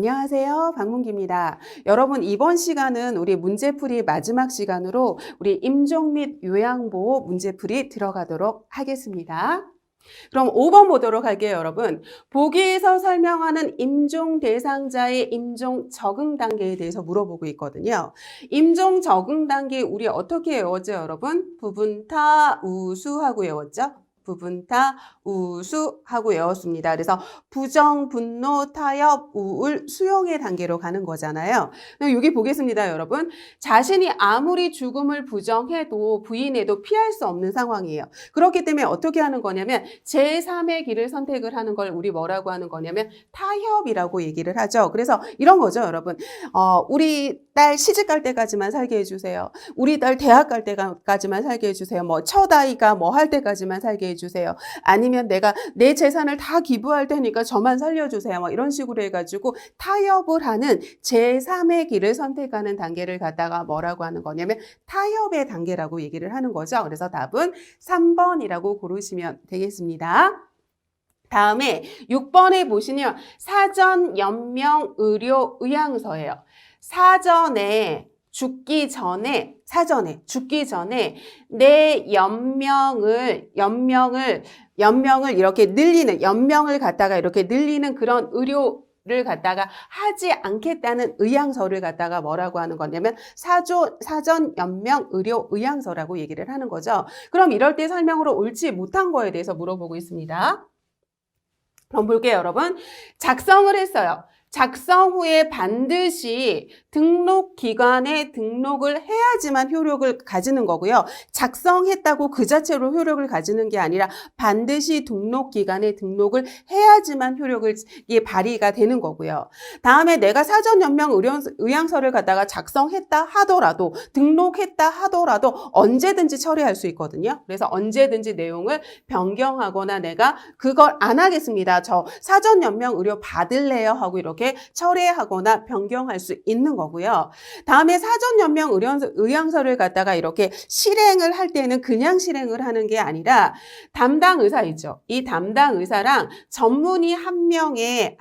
안녕하세요. 박문기입니다. 여러분, 이번 시간은 우리 문제풀이 마지막 시간으로 우리 임종 및 요양보호 문제풀이 들어가도록 하겠습니다. 그럼 5번 보도록 할게요, 여러분. 보기에서 설명하는 임종 대상자의 임종 적응 단계에 대해서 물어보고 있거든요. 임종 적응 단계 우리 어떻게 외웠죠, 여러분? 부분타, 우수하고 외웠죠? 부분타, 우수하고 외웠습니다. 그래서 부정, 분노, 타협, 우울, 수용의 단계로 가는 거잖아요. 여기 보겠습니다, 여러분. 자신이 아무리 죽음을 부정해도 부인해도 피할 수 없는 상황이에요. 그렇기 때문에 어떻게 하는 거냐면 제3의 길을 선택을 하는 걸 우리 뭐라고 하는 거냐면 타협이라고 얘기를 하죠. 그래서 이런 거죠, 여러분. 우리 딸 시집 갈 때까지만 살게 해주세요. 우리 딸 대학 갈 때까지만 살게 해주세요. 뭐 첫 아이가 뭐 할 때까지만 살게 해주세요. 아니면 내가 내 재산을 다 기부할 테니까 저만 살려주세요. 뭐 이런 식으로 해가지고 타협을 하는 제3의 길을 선택하는 단계를 갖다가 뭐라고 하는 거냐면 타협의 단계라고 얘기를 하는 거죠. 그래서 답은 3번이라고 고르시면 되겠습니다. 다음에 6번에 보시면 사전 연명 의료 의향서예요. 사전에 죽기 전에 내 연명을 이렇게 늘리는, 연명을 갖다가 이렇게 늘리는 그런 의료를 갖다가 하지 않겠다는 의향서를 갖다가 뭐라고 하는 거냐면 사전 연명 의료 의향서라고 얘기를 하는 거죠. 그럼 이럴 때 설명으로 옳지 못한 거에 대해서 물어보고 있습니다. 그럼 볼게요, 여러분. 작성을 했어요. 작성 후에 반드시 등록기관에 등록을 해야지만 효력을 가지는 거고요. 작성했다고 그 자체로 효력을 가지는 게 아니라 반드시 등록기관에 등록을 해야지만 효력을 발휘가 되는 거고요. 다음에 내가 사전연명 의향서를 갖다가 작성했다 하더라도 등록했다 하더라도 언제든지 처리할 수 있거든요. 그래서 언제든지 내용을 변경하거나 내가 그걸 안 하겠습니다. 저 사전연명 의료 받을래요 하고 이렇게 철회하거나 변경할 수 있는 거고요. 다음에 사전연명 의향서를 갖다가 이렇게 실행을 할 때는 그냥 실행을 하는 게 아니라 담당 의사 있죠. 이 담당 의사랑 전문의 한 명의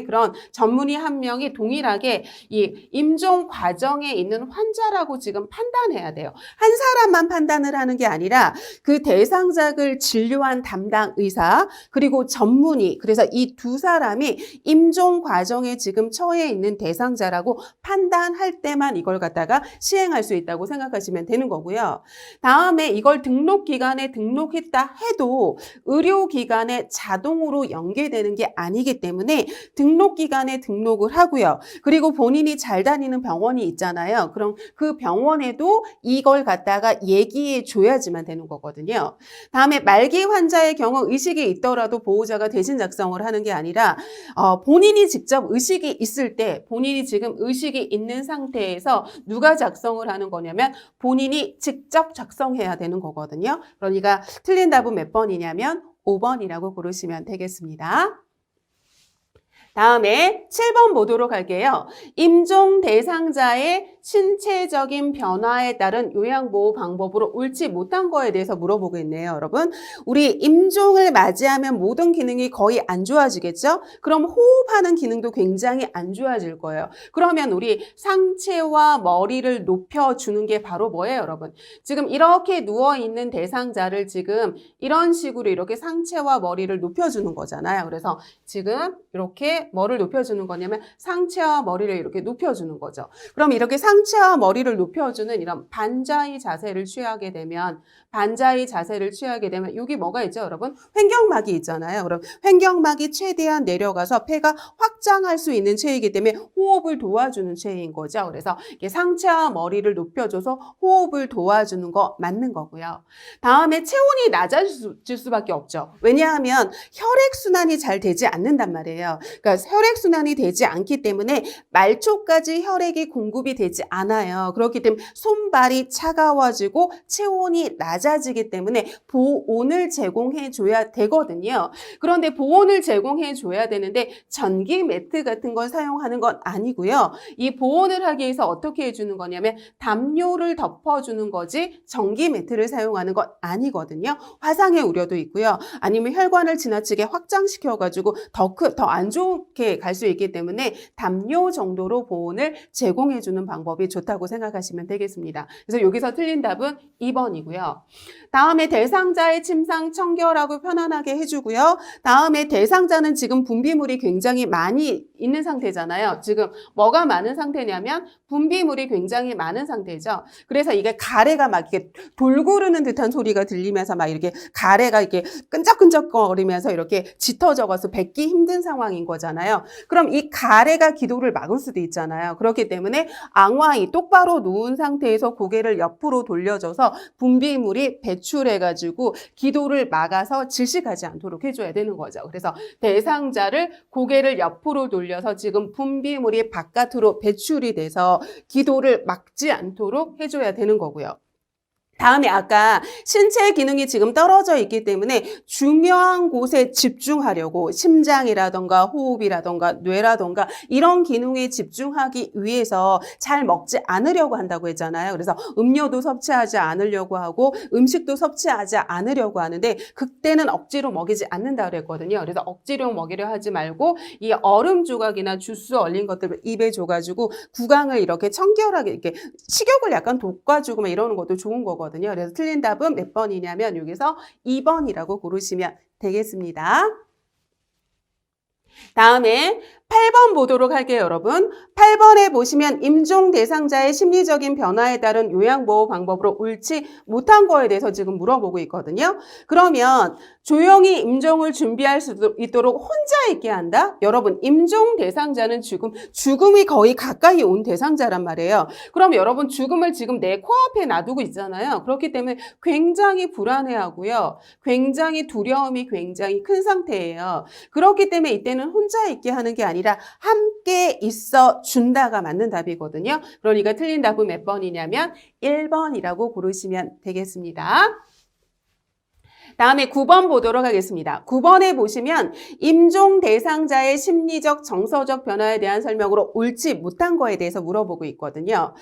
그런 전문의 한 명이 동일하게 이 임종 과정에 있는 환자라고 지금 판단해야 돼요. 한 사람만 판단을 하는 게 아니라 그 대상자를 진료한 담당 의사 그리고 전문의, 그래서 이 두 사람이 임종 과정에 지금 처해 있는 대상자라고 판단할 때만 이걸 갖다가 시행할 수 있다고 생각하시면 되는 거고요. 다음에 이걸 등록기관에 등록했다 해도 의료기관에 자동으로 연계되는 게 아니기 때문에 등록기관에 등록을 하고요. 그리고 본인이 잘 다니는 병원이 있잖아요. 그럼 그 병원에도 이걸 갖다가 얘기해 줘야지만 되는 거거든요. 다음에 말기 환자의 경우 의식이 있더라도 보호자가 대신 작성을 하는 게 아니라 본인이 직접 의식이 있을 때 본인이 지금 의식이 있는 상태에서 누가 작성을 하는 거냐면 본인이 직접 작성해야 되는 거거든요. 그러니까 틀린 답은 몇 번이냐면 5번이라고 고르시면 되겠습니다. 다음에 7번 보도록 할게요. 임종 대상자의 신체적인 변화에 따른 요양보호 방법으로 옳지 못한 거에 대해서 물어보고 있네요, 여러분. 우리 임종을 맞이하면 모든 기능이 거의 안 좋아지겠죠? 그럼 호흡하는 기능도 굉장히 안 좋아질 거예요. 그러면 우리 상체와 머리를 높여주는 게 바로 뭐예요, 여러분? 지금 이렇게 누워있는 대상자를 지금 이런 식으로 이렇게 상체와 머리를 높여주는 거잖아요. 그래서 지금 이렇게 뭐를 높여주는 거냐면 상체와 머리를 이렇게 높여주는 거죠. 그럼 이렇게 상체와 머리를 높여주는 이런 반자의 자세를 취하게 되면 여기 뭐가 있죠, 여러분? 횡격막이 있잖아요. 그럼 횡격막이 최대한 내려가서 폐가 확장할 수 있는 체이기 때문에 호흡을 도와주는 체인 거죠. 그래서 이렇게 상체와 머리를 높여줘서 호흡을 도와주는 거 맞는 거고요. 다음에 체온이 낮아질 수밖에 없죠. 왜냐하면 혈액순환이 잘 되지 않는단 말이에요. 그러니까 혈액순환이 되지 않기 때문에 말초까지 혈액이 공급이 되지 않아요. 그렇기 때문에 손발이 차가워지고 체온이 낮아지기 때문에 보온을 제공해 줘야 되거든요. 그런데 보온을 제공해 줘야 되는데 전기 매트 같은 걸 사용하는 건 아니고요. 이 보온을 하기 위해서 어떻게 해주는 거냐면 담요를 덮어주는 거지 전기 매트를 사용하는 건 아니거든요. 화상의 우려도 있고요. 아니면 혈관을 지나치게 확장시켜가지고 더 안 좋게 갈 수 있기 때문에 담요 정도로 보온을 제공해주는 방법이 좋다고 생각하시면 되겠습니다. 그래서 여기서 틀린 답은 2번이고요. 다음에 대상자의 침상 청결하고 편안하게 해주고요. 다음에 대상자는 지금 분비물이 굉장히 많이 있는 상태잖아요. 지금 뭐가 많은 상태냐면 분비물이 굉장히 많은 상태죠. 그래서 이게 가래가 막 이렇게 돌구르는 듯한 소리가 들리면서 막 이렇게 가래가 이렇게 끈적끈적거리면서 이렇게 짙어져서 뱉기 힘든 상황인 거잖아요. 그럼 이 가래가 기도를 막을 수도 있잖아요. 그렇기 때문에 앙와이 똑바로 누운 상태에서 고개를 옆으로 돌려줘서 분비물이 배출해가지고 기도를 막아서 질식하지 않도록 해줘야 되는 거죠. 그래서 대상자를 고개를 옆으로 돌려서 지금 분비물이 바깥으로 배출이 돼서 기도를 막지 않도록 해줘야 되는 거고요. 다음에 아까 신체 기능이 지금 떨어져 있기 때문에 중요한 곳에 집중하려고 심장이라던가 호흡이라던가 뇌라던가 이런 기능에 집중하기 위해서 잘 먹지 않으려고 한다고 했잖아요. 그래서 음료도 섭취하지 않으려고 하고 음식도 섭취하지 않으려고 하는데 그때는 억지로 먹이지 않는다 그랬거든요. 그래서 억지로 먹이려 하지 말고 이 얼음 조각이나 주스 얼린 것들을 입에 줘가지고 구강을 이렇게 청결하게 이렇게 식욕을 약간 돋궈주고 막 이러는 것도 좋은 거거든요. 그래서 틀린 답은 몇 번이냐면 여기서 2번이라고 고르시면 되겠습니다. 다음에 8번 보도록 할게요, 여러분. 8번에 보시면 임종 대상자의 심리적인 변화에 따른 요양보호 방법으로 옳지 못한 거에 대해서 지금 물어보고 있거든요. 그러면 조용히 임종을 준비할 수 있도록 혼자 있게 한다? 여러분, 임종 대상자는 죽음이 거의 가까이 온 대상자란 말이에요. 그럼 여러분, 죽음을 지금 내 코앞에 놔두고 있잖아요. 그렇기 때문에 굉장히 불안해하고요. 굉장히 두려움이 굉장히 큰 상태예요. 그렇기 때문에 이때는 혼자 있게 하는 게 아니라 함께 있어 준다가 맞는 답이거든요. 그러니까 틀린 답은 몇 번이냐면 1번이라고 고르시면 되겠습니다. 다음에 9번 보도록 하겠습니다. 9번에 보시면 임종 대상자의 심리적, 정서적 변화에 대한 설명으로 옳지 못한 거에 대해서 물어보고 있거든요.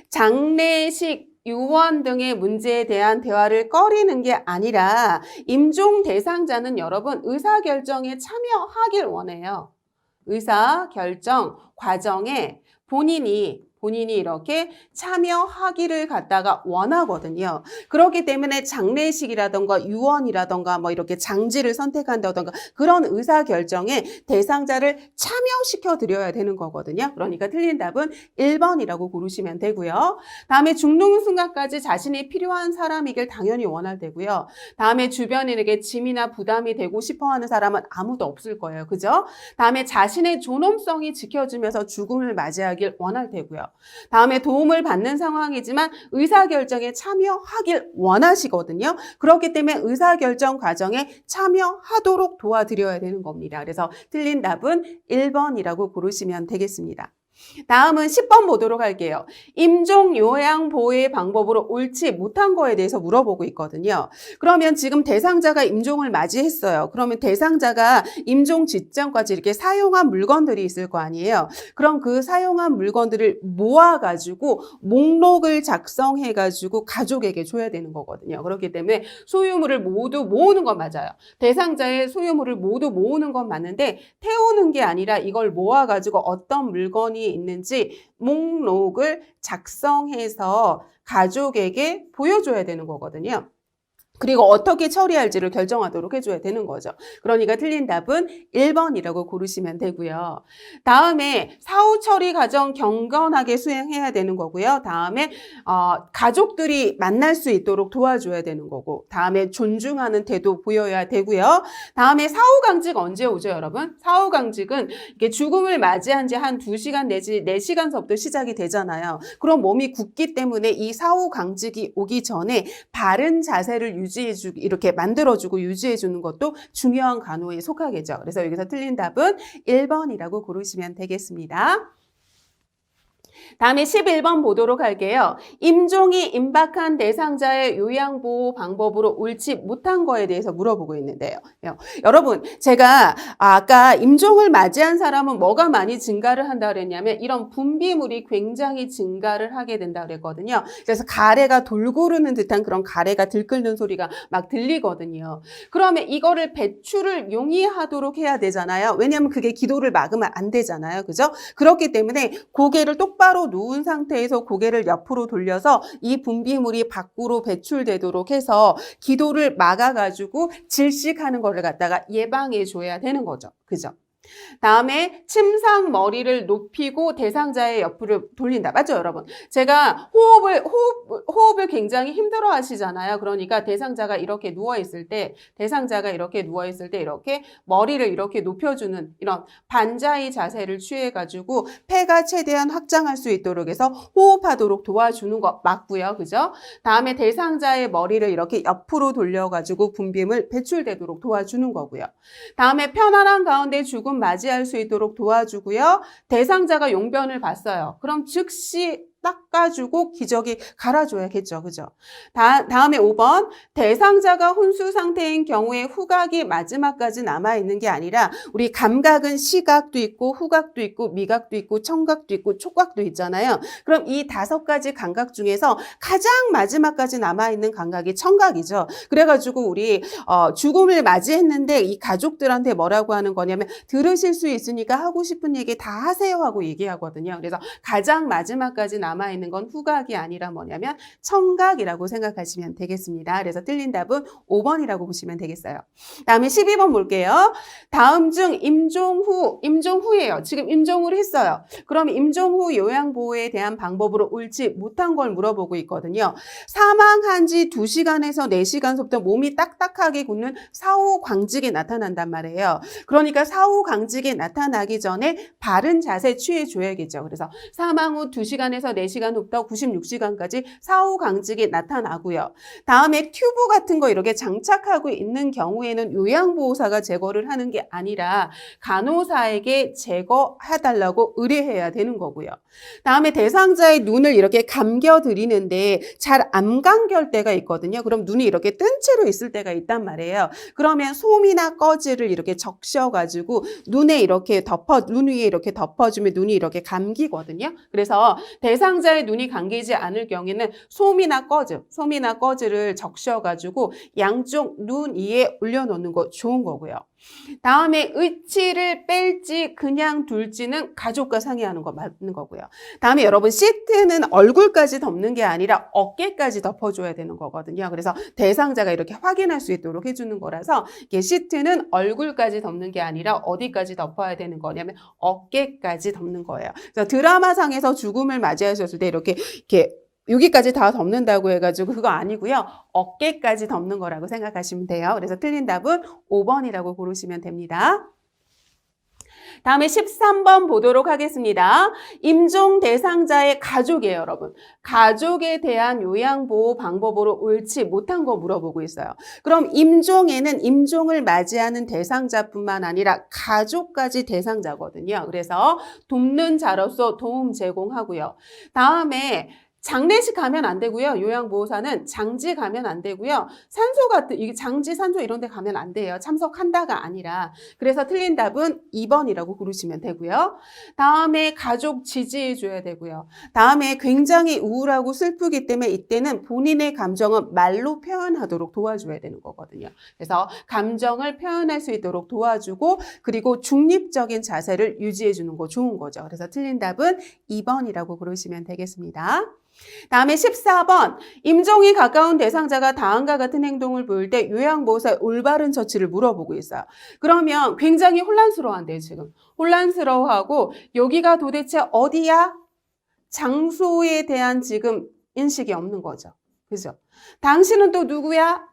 장례식, 유언 등의 문제에 대한 대화를 꺼리는 게 아니라 임종 대상자는 여러분 의사결정에 참여하길 원해요. 의사결정 과정에 본인이 이렇게 참여하기를 갖다가 원하거든요. 그렇기 때문에 장례식이라던가 유언이라던가 뭐 이렇게 장지를 선택한다던가 그런 의사결정에 대상자를 참여시켜 드려야 되는 거거든요. 그러니까 틀린 답은 1번이라고 고르시면 되고요. 다음에 죽는 순간까지 자신이 필요한 사람이길 당연히 원할 테고요. 다음에 주변인에게 짐이나 부담이 되고 싶어하는 사람은 아무도 없을 거예요. 그죠? 다음에 자신의 존엄성이 지켜지면서 죽음을 맞이하길 원할 테고요. 다음에 도움을 받는 상황이지만 의사결정에 참여하길 원하시거든요. 그렇기 때문에 의사결정 과정에 참여하도록 도와드려야 되는 겁니다. 그래서 틀린 답은 1번이라고 고르시면 되겠습니다. 다음은 10번 보도록 할게요. 임종 요양 보호의 방법으로 옳지 못한 거에 대해서 물어보고 있거든요. 그러면 지금 대상자가 임종을 맞이했어요. 그러면 대상자가 임종 직전까지 이렇게 사용한 물건들이 있을 거 아니에요. 그럼 그 사용한 물건들을 모아가지고 목록을 작성해가지고 가족에게 줘야 되는 거거든요. 그렇기 때문에 소유물을 모두 모으는 건 맞아요. 대상자의 소유물을 모두 모으는 건 맞는데 태우는 게 아니라 이걸 모아가지고 어떤 물건이 있는지 목록을 작성해서 가족에게 보여줘야 되는 거거든요. 그리고 어떻게 처리할지를 결정하도록 해줘야 되는 거죠. 그러니까 틀린 답은 1번이라고 고르시면 되고요. 다음에 사후 처리 과정 경건하게 수행해야 되는 거고요. 다음에 가족들이 만날 수 있도록 도와줘야 되는 거고 다음에 존중하는 태도 보여야 되고요. 다음에 사후 강직 언제 오죠, 여러분? 사후 강직은 이게 죽음을 맞이한 지 한 2시간 내지 4시간서부터 시작이 되잖아요. 그럼 몸이 굳기 때문에 이 사후 강직이 오기 전에 바른 자세를 유지해주고 이렇게 만들어주고 유지해주는 것도 중요한 간호에 속하겠죠. 그래서 여기서 틀린 답은 1번이라고 고르시면 되겠습니다. 다음에 11번 보도록 할게요. 임종이 임박한 대상자의 요양보호 방법으로 옳지 못한 거에 대해서 물어보고 있는데요. 여러분, 제가 아까 임종을 맞이한 사람은 뭐가 많이 증가를 한다 그랬냐면 이런 분비물이 굉장히 증가를 하게 된다 그랬거든요. 그래서 가래가 돌고르는 듯한 그런 가래가 들끓는 소리가 막 들리거든요. 그러면 이거를 배출을 용이하도록 해야 되잖아요. 왜냐하면 그게 기도를 막으면 안 되잖아요. 그죠? 그렇기 때문에 고개를 똑바로 누운 상태에서 고개를 옆으로 돌려서 이 분비물이 밖으로 배출되도록 해서 기도를 막아가지고 질식하는 거를 갖다가 예방해 줘야 되는 거죠. 그죠? 다음에 침상 머리를 높이고 대상자의 옆으로 돌린다. 맞죠, 여러분? 제가 호흡을 굉장히 힘들어 하시잖아요. 그러니까 대상자가 이렇게 누워있을 때, 이렇게 머리를 이렇게 높여주는 이런 반자의 자세를 취해가지고 폐가 최대한 확장할 수 있도록 해서 호흡하도록 도와주는 거 맞고요. 그죠? 다음에 대상자의 머리를 이렇게 옆으로 돌려가지고 분비물 배출되도록 도와주는 거고요. 다음에 편안한 가운데 죽음 맞이할 수 있도록 도와주고요. 대상자가 용변을 봤어요. 그럼 즉시 닦아주고 기저귀 갈아줘야겠죠. 그죠? 다음에 5번. 대상자가 혼수 상태인 경우에 후각이 마지막까지 남아있는 게 아니라 우리 감각은 시각도 있고 후각도 있고 미각도 있고 청각도 있고 촉각도 있잖아요. 그럼 이 5가지 감각 중에서 가장 마지막까지 남아있는 감각이 청각이죠. 그래가지고 우리 죽음을 맞이했는데 이 가족들한테 뭐라고 하는 거냐면 들으실 수 있으니까 하고 싶은 얘기 다 하세요 하고 얘기하거든요. 그래서 가장 마지막까지 남아있는 건 후각이 아니라 뭐냐면 청각이라고 생각하시면 되겠습니다. 그래서 틀린 답은 5번이라고 보시면 되겠어요. 다음에 12번 볼게요. 다음 중 임종 후예요. 지금 임종을 했어요. 그럼 임종 후 요양보호에 대한 방법으로 옳지 못한 걸 물어보고 있거든요. 사망한 지 2시간에서 4시간서부터 몸이 딱딱하게 굳는 사후광직이 나타난단 말이에요. 그러니까 사후광직이 나타나기 전에 바른 자세 취해줘야겠죠. 그래서 사망 후 2시간에서 4시간 후부터 96시간까지 사후광직이 나타나고요. 다음에 튜브 같은 거 이렇게 장착하고 있는 경우에는 요양보호사가 제거를 하는 게 아니라 간호사에게 제거해달라고 의뢰해야 되는 거고요. 다음에 대상자의 눈을 이렇게 감겨드리는데 잘 안 감길 때가 있거든요. 그럼 눈이 이렇게 뜬 채로 있을 때가 있단 말이에요. 그러면 솜이나 꺼지를 이렇게 적셔가지고 눈 위에 이렇게 덮어주면 눈이 이렇게 감기거든요. 그래서 대상자의 눈이 감기지 않을 경우에는 솜이나 꺼즈를 적셔가지고 양쪽 눈 위에 올려놓는 거 좋은 거고요. 다음에 의치를 뺄지 그냥 둘지는 가족과 상의하는 거 맞는 거고요. 다음에 여러분 시트는 얼굴까지 덮는 게 아니라 어깨까지 덮어줘야 되는 거거든요. 그래서 대상자가 이렇게 확인할 수 있도록 해주는 거라서 이게 시트는 얼굴까지 덮는 게 아니라 어디까지 덮어야 되는 거냐면 어깨까지 덮는 거예요. 그래서 드라마상에서 죽음을 맞이하셨을 때 이렇게 여기까지 다 덮는다고 해가지고 그거 아니고요. 어깨까지 덮는 거라고 생각하시면 돼요. 그래서 틀린 답은 5번이라고 고르시면 됩니다. 다음에 13번 보도록 하겠습니다. 임종 대상자의 가족이에요, 여러분. 가족에 대한 요양보호 방법으로 옳지 못한 거 물어보고 있어요. 그럼 임종에는 임종을 맞이하는 대상자뿐만 아니라 가족까지 대상자거든요. 그래서 돕는 자로서 도움 제공하고요. 다음에 장례식 가면 안 되고요. 요양보호사는 장지 가면 안 되고요. 이게 장지, 산소 이런 데 가면 안 돼요. 참석한다가 아니라. 그래서 틀린 답은 2번이라고 고르시면 되고요. 다음에 가족 지지해 줘야 되고요. 다음에 굉장히 우울하고 슬프기 때문에 이때는 본인의 감정은 말로 표현하도록 도와줘야 되는 거거든요. 그래서 감정을 표현할 수 있도록 도와주고 그리고 중립적인 자세를 유지해 주는 거 좋은 거죠. 그래서 틀린 답은 2번이라고 고르시면 되겠습니다. 다음에 14번. 임종이 가까운 대상자가 다음과 같은 행동을 보일 때 요양보호사의 올바른 처치를 물어보고 있어요. 그러면 굉장히 혼란스러워한대요, 지금. 혼란스러워하고 여기가 도대체 어디야? 장소에 대한 지금 인식이 없는 거죠. 그죠? 당신은 또 누구야?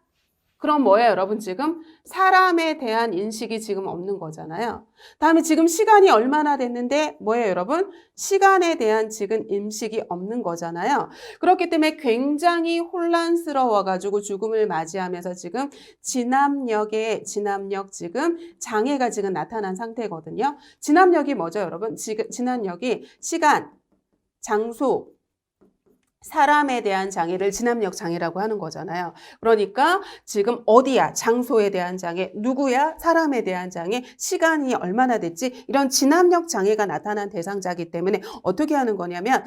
그럼 뭐예요, 여러분? 지금 사람에 대한 인식이 지금 없는 거잖아요. 다음에 지금 시간이 얼마나 됐는데 뭐예요, 여러분? 시간에 대한 지금 인식이 없는 거잖아요. 그렇기 때문에 굉장히 혼란스러워가지고 죽음을 맞이하면서 지금 진압력 지금 장애가 지금 나타난 상태거든요. 진압력이 뭐죠, 여러분? 지금 진압력이 시간, 장소, 사람에 대한 장애를 진압력 장애라고 하는 거잖아요. 그러니까 지금 어디야? 장소에 대한 장애, 누구야? 사람에 대한 장애, 시간이 얼마나 됐지? 이런 진압력 장애가 나타난 대상자이기 때문에 어떻게 하는 거냐면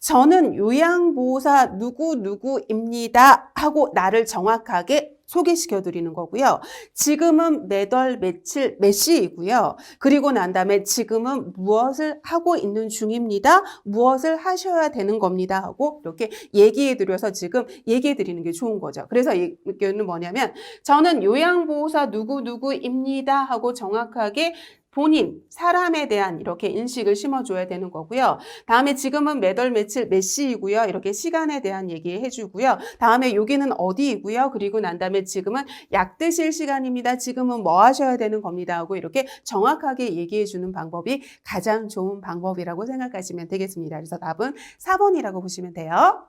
저는 요양보호사 누구누구입니다 하고 나를 정확하게 소개시켜 드리는 거고요. 지금은 몇 월 며칠 몇 시이고요. 그리고 난 다음에 지금은 무엇을 하고 있는 중입니다. 무엇을 하셔야 되는 겁니다 하고 이렇게 얘기해 드려서 지금 얘기해 드리는 게 좋은 거죠. 그래서 이거는 뭐냐면 저는 요양보호사 누구누구입니다 하고 정확하게 본인, 사람에 대한 이렇게 인식을 심어줘야 되는 거고요. 다음에 지금은 몇 월 며칠 몇 시이고요. 이렇게 시간에 대한 얘기해 주고요. 다음에 여기는 어디이고요. 그리고 난 다음에 지금은 약 드실 시간입니다. 지금은 뭐 하셔야 되는 겁니다 하고 이렇게 정확하게 얘기해 주는 방법이 가장 좋은 방법이라고 생각하시면 되겠습니다. 그래서 답은 4번이라고 보시면 돼요.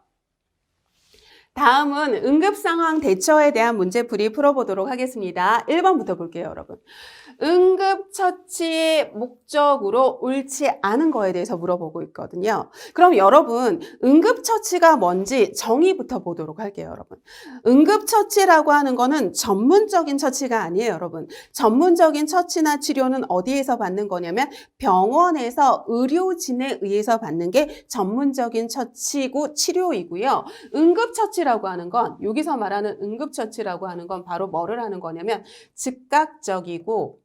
다음은 응급상황 대처에 대한 문제풀이 풀어보도록 하겠습니다. 1번부터 볼게요, 여러분. 응급처치의 목적으로 옳지 않은 거에 대해서 물어보고 있거든요. 그럼 여러분, 응급처치가 뭔지 정의부터 보도록 할게요, 여러분. 응급처치라고 하는 거는 전문적인 처치가 아니에요, 여러분. 전문적인 처치나 치료는 어디에서 받는 거냐면 병원에서 의료진에 의해서 받는 게 전문적인 처치고 치료이고요. 응급처치라고 하는 건, 여기서 말하는 응급처치라고 하는 건 바로 뭐를 하는 거냐면 즉각적이고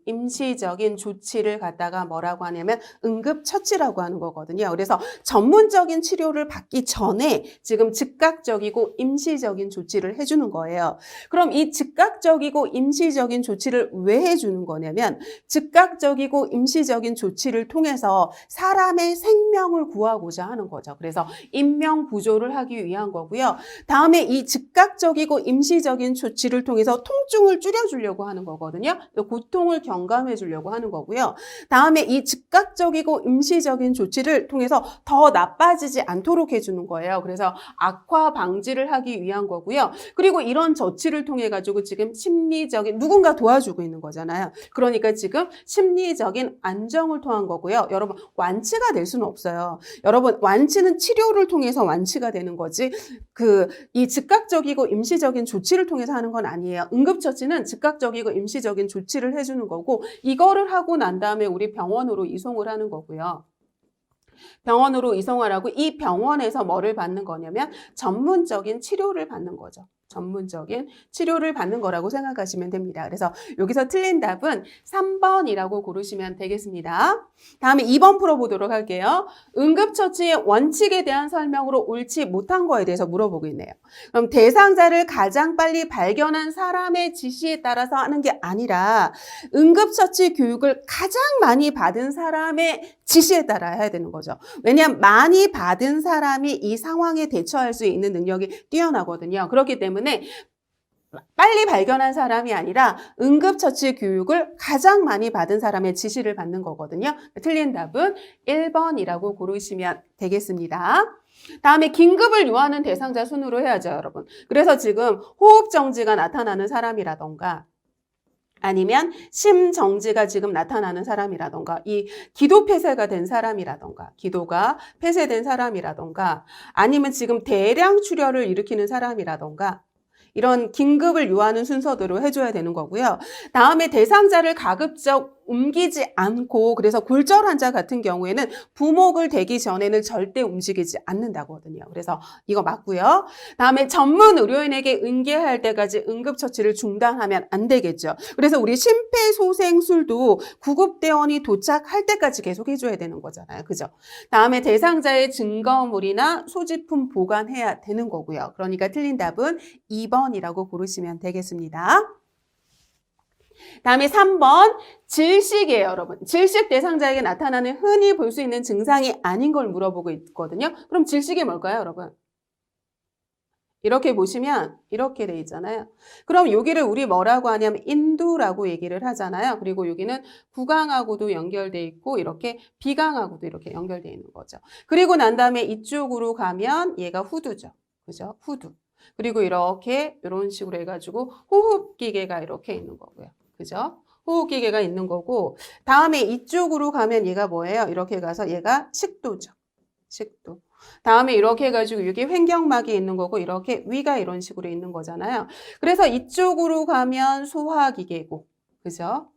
임시적인 조치를 갖다가 뭐라고 하냐면 응급처치라고 하는 거거든요. 그래서 전문적인 치료를 받기 전에 지금 즉각적이고 임시적인 조치를 해주는 거예요. 그럼 이 즉각적이고 임시적인 조치를 왜 해주는 거냐면 즉각적이고 임시적인 조치를 통해서 사람의 생명을 구하고자 하는 거죠. 그래서 인명 구조를 하기 위한 거고요. 다음에 이 즉각적이고 임시적인 조치를 통해서 통증을 줄여주려고 하는 거거든요. 고통을 경감해 주려고 하는 거고요. 다음에 이 즉각적이고 임시적인 조치를 통해서 더 나빠지지 않도록 해주는 거예요. 그래서 악화 방지를 하기 위한 거고요. 그리고 이런 조치를 통해 가지고 지금 심리적인 누군가 도와주고 있는 거잖아요. 그러니까 지금 심리적인 안정을 통한 거고요. 여러분 완치가 될 수는 없어요. 여러분 완치는 치료를 통해서 완치가 되는 거지 이 즉각적이고 임시적인 조치를 통해서 하는 건 아니에요. 응급처치는 즉각적이고 임시적인 조치를 해주는 거고 이거를 하고 난 다음에 우리 병원으로 이송을 하는 거고요. 병원으로 이송을 하고 이 병원에서 뭐를 받는 거냐면 전문적인 치료를 받는 거죠. 전문적인 치료를 받는 거라고 생각하시면 됩니다. 그래서 여기서 틀린 답은 3번이라고 고르시면 되겠습니다. 다음에 2번 풀어보도록 할게요. 응급처치의 원칙에 대한 설명으로 옳지 못한 거에 대해서 물어보고 있네요. 그럼 대상자를 가장 빨리 발견한 사람의 지시에 따라서 하는 게 아니라 응급처치 교육을 가장 많이 받은 사람의 지시에 따라 해야 되는 거죠. 왜냐하면 많이 받은 사람이 이 상황에 대처할 수 있는 능력이 뛰어나거든요. 그렇기 때문에 빨리 발견한 사람이 아니라 응급처치 교육을 가장 많이 받은 사람의 지시를 받는 거거든요. 틀린 답은 1번이라고 고르시면 되겠습니다. 다음에 긴급을 요하는 대상자 순으로 해야죠, 여러분. 그래서 지금 호흡정지가 나타나는 사람이라던가 아니면 심정지가 지금 나타나는 사람이라던가 이 기도 폐쇄가 된 사람이라던가 기도가 폐쇄된 사람이라던가 아니면 지금 대량 출혈을 일으키는 사람이라던가 이런 긴급을 요하는 순서대로 해줘야 되는 거고요. 다음에 대상자를 가급적 옮기지 않고 그래서 골절 환자 같은 경우에는 부목을 대기 전에는 절대 움직이지 않는다거든요. 그래서 이거 맞고요. 다음에 전문 의료인에게 응계할 때까지 응급처치를 중단하면 안 되겠죠. 그래서 우리 심폐소생술도 구급대원이 도착할 때까지 계속 해줘야 되는 거잖아요. 그죠? 다음에 대상자의 증거물이나 소지품 보관해야 되는 거고요. 그러니까 틀린 답은 2번이라고 고르시면 되겠습니다. 다음에 3번 질식이에요, 여러분. 질식 대상자에게 나타나는 흔히 볼 수 있는 증상이 아닌 걸 물어보고 있거든요. 그럼 질식이 뭘까요, 여러분? 이렇게 보시면 이렇게 돼 있잖아요. 그럼 여기를 우리 뭐라고 하냐면 인두라고 얘기를 하잖아요. 그리고 여기는 구강하고도 연결돼 있고 이렇게 비강하고도 이렇게 연결돼 있는 거죠. 그리고 난 다음에 이쪽으로 가면 얘가 후두죠. 그죠? 후두. 그리고 이렇게 이런 식으로 해가지고 호흡기계가 이렇게 있는 거고요. 그죠? 호흡기계가 있는 거고, 다음에 이쪽으로 가면 얘가 뭐예요? 이렇게 가서 얘가 식도죠. 식도. 다음에 이렇게 해가지고 여기 횡격막이 있는 거고, 이렇게 위가 이런 식으로 있는 거잖아요. 그래서 이쪽으로 가면 소화기계고, 그죠?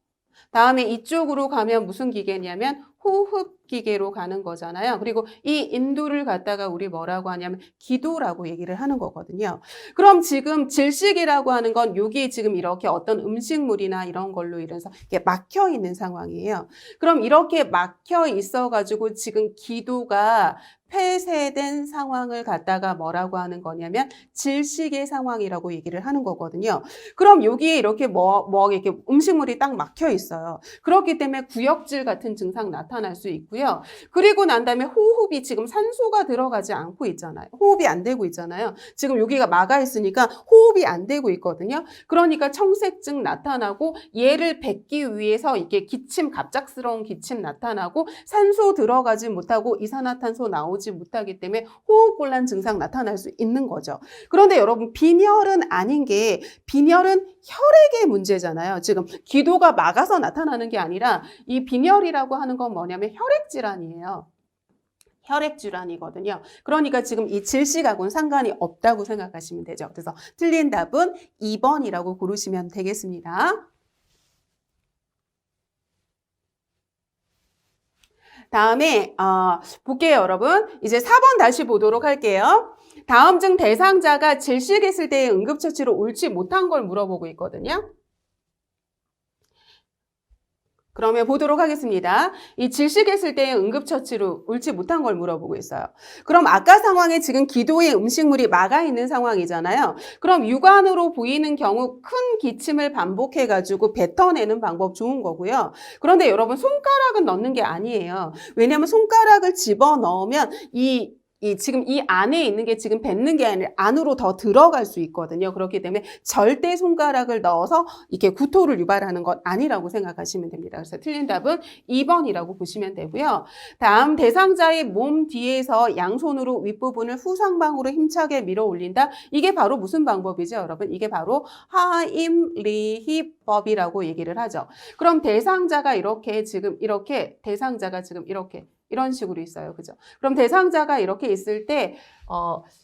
다음에 이쪽으로 가면 무슨 기계냐면 호흡기계로 가는 거잖아요. 그리고 이 인두를 갖다가 우리 뭐라고 하냐면 기도라고 얘기를 하는 거거든요. 그럼 지금 질식이라고 하는 건 여기 지금 이렇게 어떤 음식물이나 이런 걸로 인해서 이게 막혀 있는 상황이에요. 그럼 이렇게 막혀 있어가지고 지금 기도가 폐쇄된 상황을 갖다가 뭐라고 하는 거냐면 질식의 상황이라고 얘기를 하는 거거든요. 그럼 여기에 이렇게 이렇게 음식물이 딱 막혀 있어요. 그렇기 때문에 구역질 같은 증상 나타날 수 있고요. 그리고 난 다음에 호흡이 지금 산소가 들어가지 않고 있잖아요. 호흡이 안 되고 있잖아요. 지금 여기가 막아 있으니까 호흡이 안 되고 있거든요. 그러니까 청색증 나타나고 얘를 뱉기 위해서 이게 기침, 갑작스러운 기침 나타나고 산소 들어가지 못하고 이산화탄소 나오지 못하기 때문에 호흡곤란 증상 나타날 수 있는 거죠. 그런데 여러분 빈혈은 아닌 게 빈혈은 혈액의 문제잖아요. 지금 기도가 막아서 나타나는 게 아니라 이 빈혈이라고 하는 건 뭐냐면 혈액 질환이에요. 혈액 질환이거든요. 그러니까 지금 이 질식하고는 상관이 없다고 생각하시면 되죠. 그래서 틀린 답은 2번이라고 고르시면 되겠습니다. 다음에 볼게요, 여러분. 이제 4번 다시 보도록 할게요. 다음 중 대상자가 질식했을 때의 응급처치로 옳지 못한 걸 물어보고 있거든요. 그러면 보도록 하겠습니다. 이 질식했을 때의 응급처치로 옳지 못한 걸 물어보고 있어요. 그럼 아까 상황에 지금 기도에 음식물이 막아 있는 상황이잖아요. 그럼 육안으로 보이는 경우 큰 기침을 반복해가지고 뱉어내는 방법 좋은 거고요. 그런데 여러분 손가락은 넣는 게 아니에요. 왜냐하면 손가락을 집어넣으면 지금 이 안에 있는 게 지금 뱉는 게 아니라 안으로 더 들어갈 수 있거든요. 그렇기 때문에 절대 손가락을 넣어서 이렇게 구토를 유발하는 건 아니라고 생각하시면 됩니다. 그래서 틀린 답은 2번이라고 보시면 되고요. 다음 대상자의 몸 뒤에서 양손으로 윗부분을 후상방으로 힘차게 밀어 올린다. 이게 바로 무슨 방법이죠, 여러분? 이게 바로 하임리히법이라고 얘기를 하죠. 그럼 대상자가 대상자가 지금 이렇게 이런 식으로 있어요. 그죠? 그럼 대상자가 이렇게 있을 때,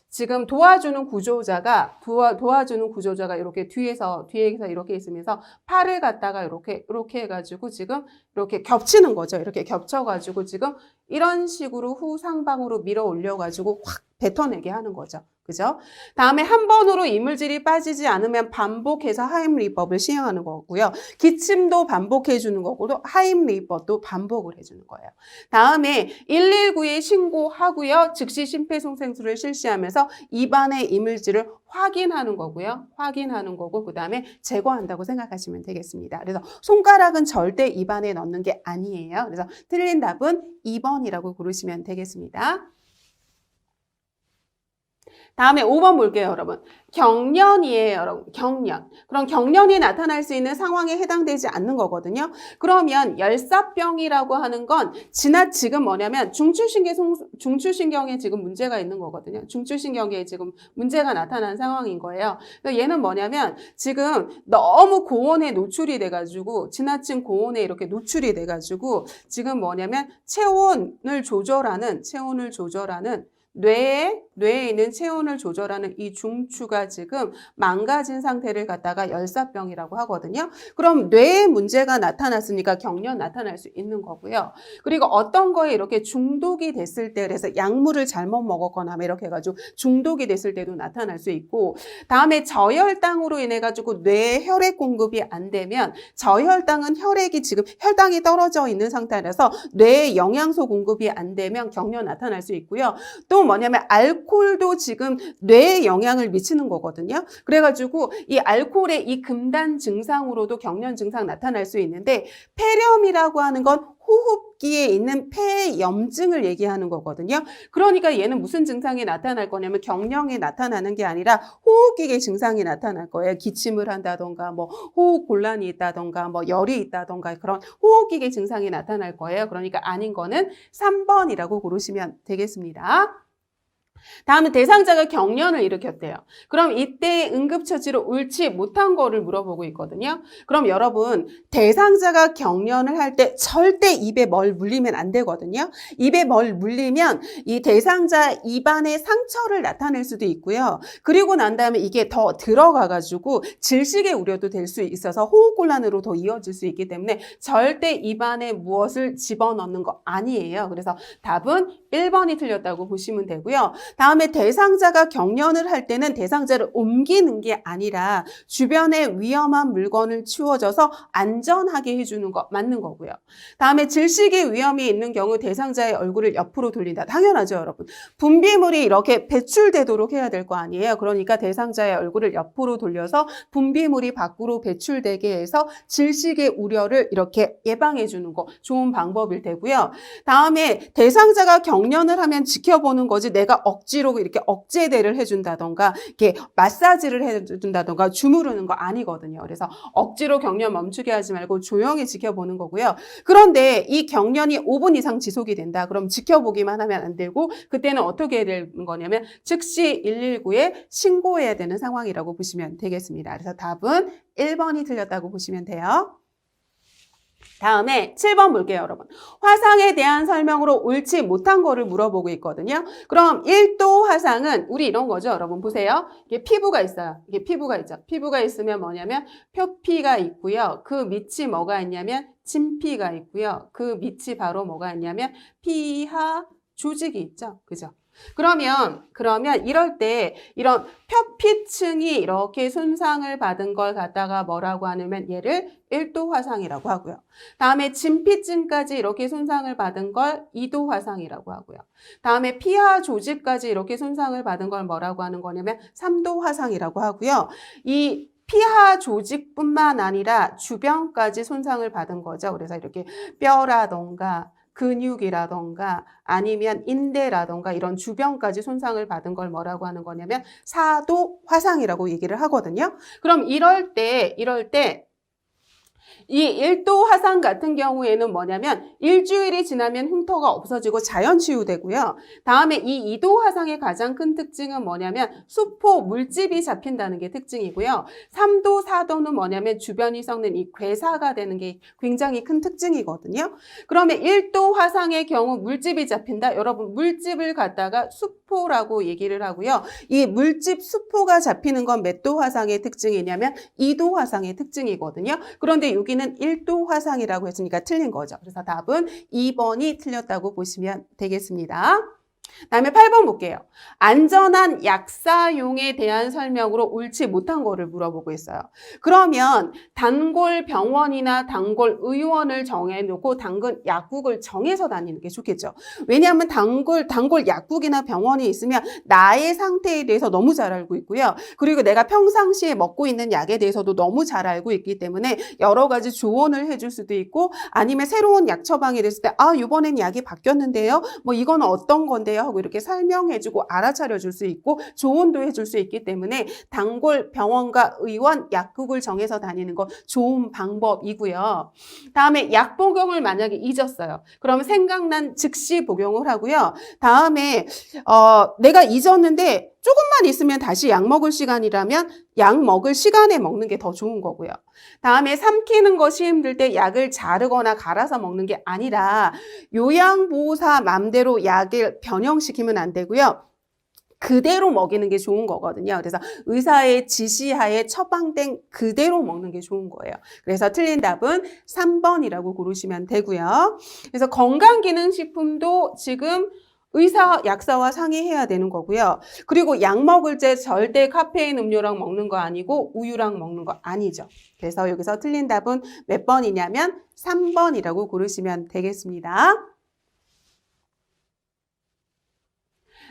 지금 도와주는 구조자가 이렇게 뒤에서 이렇게 있으면서 팔을 갖다가 이렇게 해가지고 지금 이렇게 겹치는 거죠. 이렇게 겹쳐가지고 지금 이런 식으로 후상방으로 밀어 올려가지고 확 뱉어내게 하는 거죠. 그죠? 다음에 한 번으로 이물질이 빠지지 않으면 반복해서 하임리법을 시행하는 거고요. 기침도 반복해 주는 거고 또 하임리법도 반복을 해주는 거예요. 다음에 119에 신고하고요. 즉시 심폐소생술을 실시하면서 입안의 이물질을 확인하는 거고요. 확인하는 거고 그 다음에 제거한다고 생각하시면 되겠습니다. 그래서 손가락은 절대 입안에 넣는 게 아니에요. 그래서 틀린 답은 2번이라고 고르시면 되겠습니다. 다음에 5번 볼게요, 여러분. 경련이에요, 여러분. 경련. 그럼 경련이 나타날 수 있는 상황에 해당되지 않는 거거든요. 그러면 열사병이라고 하는 건 지금 뭐냐면 중추신경에 지금 문제가 있는 거거든요. 중추신경에 지금 문제가 나타난 상황인 거예요. 그래서 얘는 뭐냐면 지금 너무 고온에 노출이 돼가지고 지나친 고온에 이렇게 노출이 돼가지고 지금 뭐냐면 체온을 조절하는 뇌에 있는 체온을 조절하는 이 중추가 지금 망가진 상태를 갖다가 열사병이라고 하거든요. 그럼 뇌에 문제가 나타났으니까 경련 나타날 수 있는 거고요. 그리고 어떤 거에 이렇게 중독이 됐을 때 그래서 약물을 잘못 먹었거나 이렇게 해가지고 중독이 됐을 때도 나타날 수 있고 다음에 저혈당으로 인해 가지고 뇌에 혈액 공급이 안 되면 저혈당은 혈당이 떨어져 있는 상태라서 뇌에 영양소 공급이 안 되면 경련 나타날 수 있고요. 또 뭐냐면 알코올도 지금 뇌에 영향을 미치는 거거든요. 그래가지고 이 알코올의 이 금단 증상으로도 경련 증상 나타날 수 있는데 폐렴이라고 하는 건 호흡기에 있는 폐염증을 얘기하는 거거든요. 그러니까 얘는 무슨 증상이 나타날 거냐면 경련이 나타나는 게 아니라 호흡기계 증상이 나타날 거예요. 기침을 한다던가 뭐 호흡 곤란이 있다던가 뭐 열이 있다던가 그런 호흡기계 증상이 나타날 거예요. 그러니까 아닌 거는 3번이라고 고르시면 되겠습니다. 다음은 대상자가 경련을 일으켰대요. 그럼 이때 응급처치로 옳지 못한 거를 물어보고 있거든요. 그럼 여러분, 대상자가 경련을 할 때 절대 입에 뭘 물리면 안 되거든요. 입에 뭘 물리면 이 대상자 입안에 상처를 나타낼 수도 있고요. 그리고 난 다음에 이게 더 들어가가지고 질식의 우려도 될 수 있어서 호흡곤란으로 더 이어질 수 있기 때문에 절대 입안에 무엇을 집어넣는 거 아니에요. 그래서 답은 1번이 틀렸다고 보시면 되고요. 다음에 대상자가 경련을 할 때는 대상자를 옮기는 게 아니라 주변에 위험한 물건을 치워줘서 안전하게 해주는 거 맞는 거고요. 다음에 질식의 위험이 있는 경우 대상자의 얼굴을 옆으로 돌린다. 당연하죠, 여러분. 분비물이 이렇게 배출되도록 해야 될 거 아니에요. 그러니까 대상자의 얼굴을 옆으로 돌려서 분비물이 밖으로 배출되게 해서 질식의 우려를 이렇게 예방해 주는 거 좋은 방법일 테고요. 다음에 대상자가 경련을 하면 지켜보는 거지 내가 억지로 이렇게 억제대를 해준다던가 이렇게 마사지를 해준다던가 주무르는 거 아니거든요. 그래서 억지로 경련 멈추게 하지 말고 조용히 지켜보는 거고요. 그런데 이 경련이 5분 이상 지속이 된다. 그럼 지켜보기만 하면 안 되고 그때는 어떻게 해야 되는 거냐면 즉시 119에 신고해야 되는 상황이라고 보시면 되겠습니다. 그래서 답은 1번이 틀렸다고 보시면 돼요. 다음에 7번 볼게요, 여러분. 화상에 대한 설명으로 옳지 못한 거를 물어보고 있거든요. 그럼 1도 화상은 우리 이런 거죠, 여러분. 보세요. 이게 피부가 있어요. 이게 피부가 있죠. 피부가 있으면 뭐냐면 표피가 있고요. 그 밑이 뭐가 있냐면 진피가 있고요. 그 밑이 바로 뭐가 있냐면 피하 조직이 있죠. 그죠? 그러면 이럴 때 이런 표피층이 이렇게 손상을 받은 걸 갖다가 뭐라고 하냐면 얘를 1도 화상이라고 하고요. 다음에 진피층까지 이렇게 손상을 받은 걸 2도 화상이라고 하고요. 다음에 피하 조직까지 이렇게 손상을 받은 걸 뭐라고 하는 거냐면 3도 화상이라고 하고요. 이 피하 조직뿐만 아니라 주변까지 손상을 받은 거죠. 그래서 이렇게 뼈라던가 근육이라던가 아니면 인대라던가 이런 주변까지 손상을 받은 걸 뭐라고 하는 거냐면 4도 화상이라고 얘기를 하거든요. 그럼 이럴 때 이 1도 화상 같은 경우에는 뭐냐면 일주일이 지나면 흉터가 없어지고 자연 치유되고요. 다음에 이 2도 화상의 가장 큰 특징은 뭐냐면 수포 물집이 잡힌다는 게 특징이고요. 3도, 4도는 뭐냐면 주변이 썩는 이 괴사가 되는 게 굉장히 큰 특징이거든요. 그러면 1도 화상의 경우 물집이 잡힌다. 여러분 물집을 갖다가 수포라고 얘기를 하고요. 이 물집 수포가 잡히는 건 몇 도 화상의 특징이냐면 2도 화상의 특징이거든요. 그런데 여기는 1도 화상이라고 했으니까 틀린 거죠. 그래서 답은 2번이 틀렸다고 보시면 되겠습니다. 다음에 8번 볼게요. 안전한 약사용에 대한 설명으로 옳지 못한 거를 물어보고 있어요. 그러면 단골 병원이나 단골 의원을 정해놓고 단골 약국을 정해서 다니는 게 좋겠죠. 왜냐하면 단골 약국이나 병원이 있으면 나의 상태에 대해서 너무 잘 알고 있고요. 그리고 내가 평상시에 먹고 있는 약에 대해서도 너무 잘 알고 있기 때문에 여러 가지 조언을 해줄 수도 있고 아니면 새로운 약 처방이 됐을 때 이번엔 약이 바뀌었는데요. 뭐 이건 어떤 건데요? 하고 이렇게 설명해주고 알아차려줄 수 있고 조언도 해줄 수 있기 때문에 단골 병원과 의원, 약국을 정해서 다니는 거 좋은 방법이고요. 다음에 약 복용을 만약에 잊었어요. 그러면 생각난 즉시 복용을 하고요. 다음에 내가 잊었는데 조금만 있으면 다시 약 먹을 시간이라면 약 먹을 시간에 먹는 게 더 좋은 거고요. 다음에 삼키는 것이 힘들 때 약을 자르거나 갈아서 먹는 게 아니라 요양보호사 맘대로 약을 변형시키면 안 되고요. 그대로 먹이는 게 좋은 거거든요. 그래서 의사의 지시하에 처방된 그대로 먹는 게 좋은 거예요. 그래서 틀린 답은 3번이라고 고르시면 되고요. 그래서 건강기능식품도 지금 의사, 약사와 상의해야 되는 거고요. 그리고 약 먹을 때 절대 카페인 음료랑 먹는 거 아니고 우유랑 먹는 거 아니죠. 그래서 여기서 틀린 답은 몇 번이냐면 3번이라고 고르시면 되겠습니다.